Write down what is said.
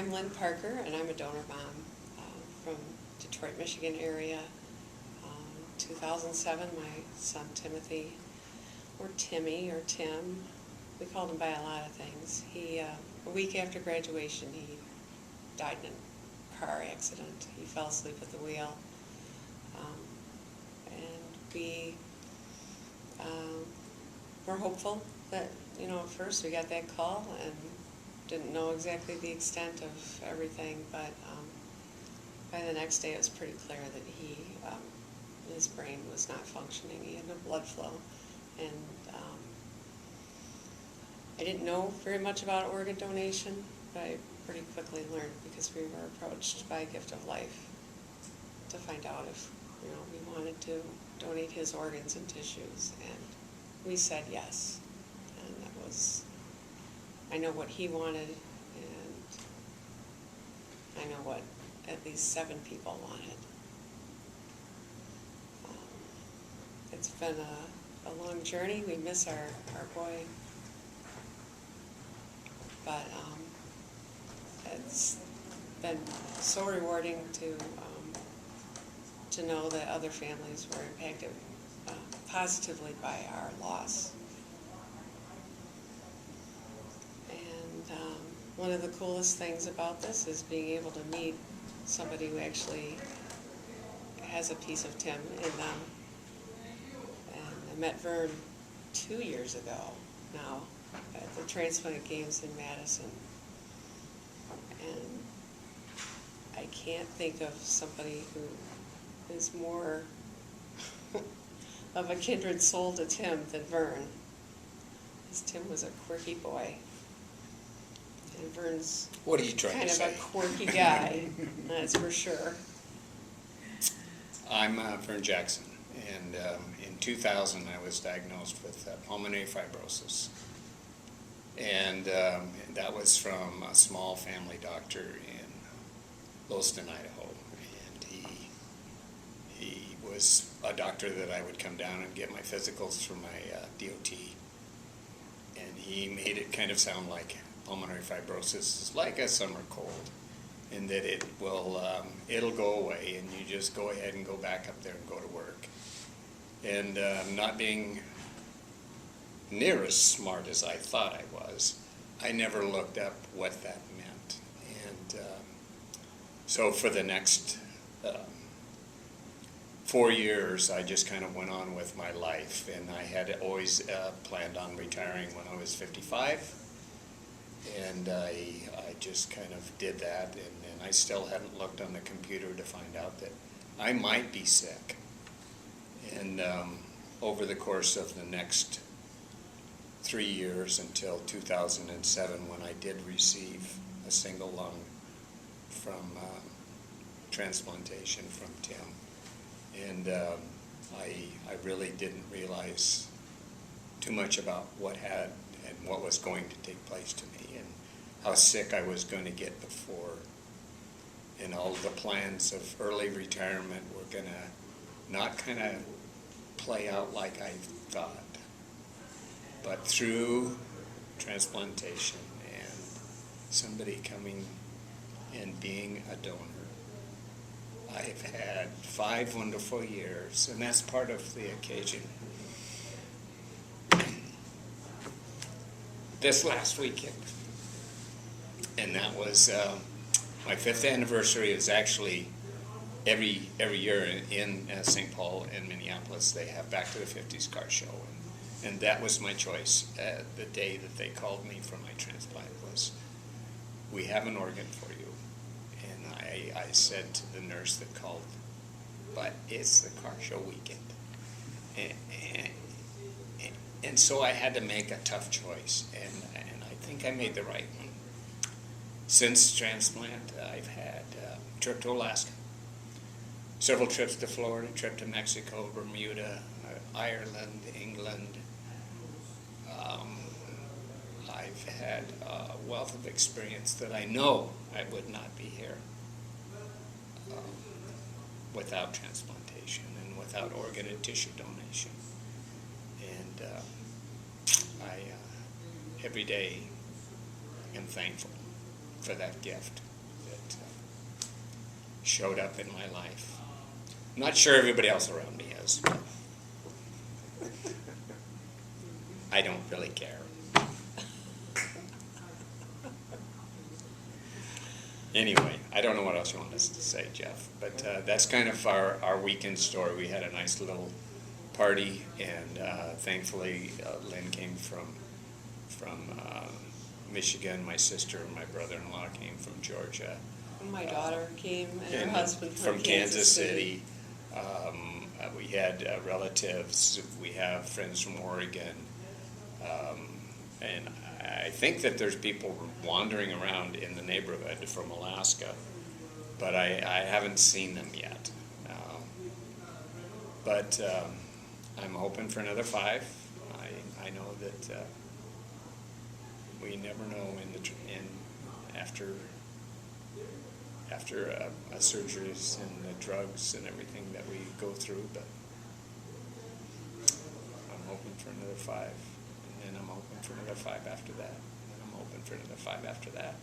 I'm Lynn Parker, and I'm a donor mom from Detroit, Michigan area. 2007, my son Timothy, or Timmy, or Tim, we called him by a lot of things. He, a week after graduation, he died in a car accident. He fell asleep at the wheel. And we were hopeful that, at first we got that call and didn't know exactly the extent of everything, but by the next day it was pretty clear that his brain was not functioning. He had no blood flow, and I didn't know very much about organ donation, but I pretty quickly learned because we were approached by Gift of Life to find out if we wanted to donate his organs and tissues, and we said yes. And that was, I know what he wanted, and I know what at least 7 people wanted. It's been a long journey. We miss our boy, but it's been so rewarding to know that other families were impacted positively by our loss. And one of the coolest things about this is being able to meet somebody who actually has a piece of Tim in them. And I met Vern 2 years ago now at the transplant games in Madison. And I can't think of somebody who is more of a kindred soul to Tim than Vern. Because Tim was a quirky boy. And Vern's What are you trying kind to of say? a quirky guy, that's for sure. I'm Vern Jackson, and in 2000 I was diagnosed with pulmonary fibrosis. And that was from a small family doctor in Lowston, Idaho. And he was a doctor that I would come down and get my physicals for my DOT. And he made it kind of sound like pulmonary fibrosis is like a summer cold, and that it'll go away, and you just go ahead and go back up there and go to work. And not being near as smart as I thought I was, I never looked up what that meant. And so for the next 4 years, I just kind of went on with my life, and I had always planned on retiring when I was 55, and I just kind of did that, and I still hadn't looked on the computer to find out that I might be sick. And over the course of the next 3 years until 2007, when I did receive a single lung from transplantation from Tim. And I really didn't realize too much about what had and what was going to take place to me, and how sick I was going to get before. And all the plans of early retirement were going to not kind of play out like I thought. But through transplantation and somebody coming and being a donor, I've had 5 wonderful years, and that's part of the occasion. This last weekend, and that was my 5th anniversary. Is actually every year in St. Paul and Minneapolis they have Back to the 50s car show, and that was my choice. The day that they called me for my transplant was, "We have an organ for you." And I said to the nurse that called, "But it's the car show weekend." And so I had to make a tough choice, and I think I made the right one. Since transplant, I've had a trip to Alaska, several trips to Florida, trip to Mexico, Bermuda, Ireland, England. I've had a wealth of experience that I know I would not be here without transplantation and without organ and tissue donation. And I every day am thankful for that gift that showed up in my life. I'm not sure everybody else around me is, but I don't really care. Anyway, I don't know what else you want us to say, Jeff, but that's kind of our weekend story. We had a nice little party, and thankfully Lynn came from Michigan. My sister and my brother-in-law came from Georgia. My daughter came and her husband from Kansas City. We had relatives. We have friends from Oregon. And I think that there's people wandering around in the neighborhood from Alaska, but I haven't seen them yet. But I'm hoping for another 5. I know that we never know after surgeries and the drugs and everything that we go through, but I'm hoping for another 5. And I'm hoping for another 5 after that. And I'm hoping for another 5 after that.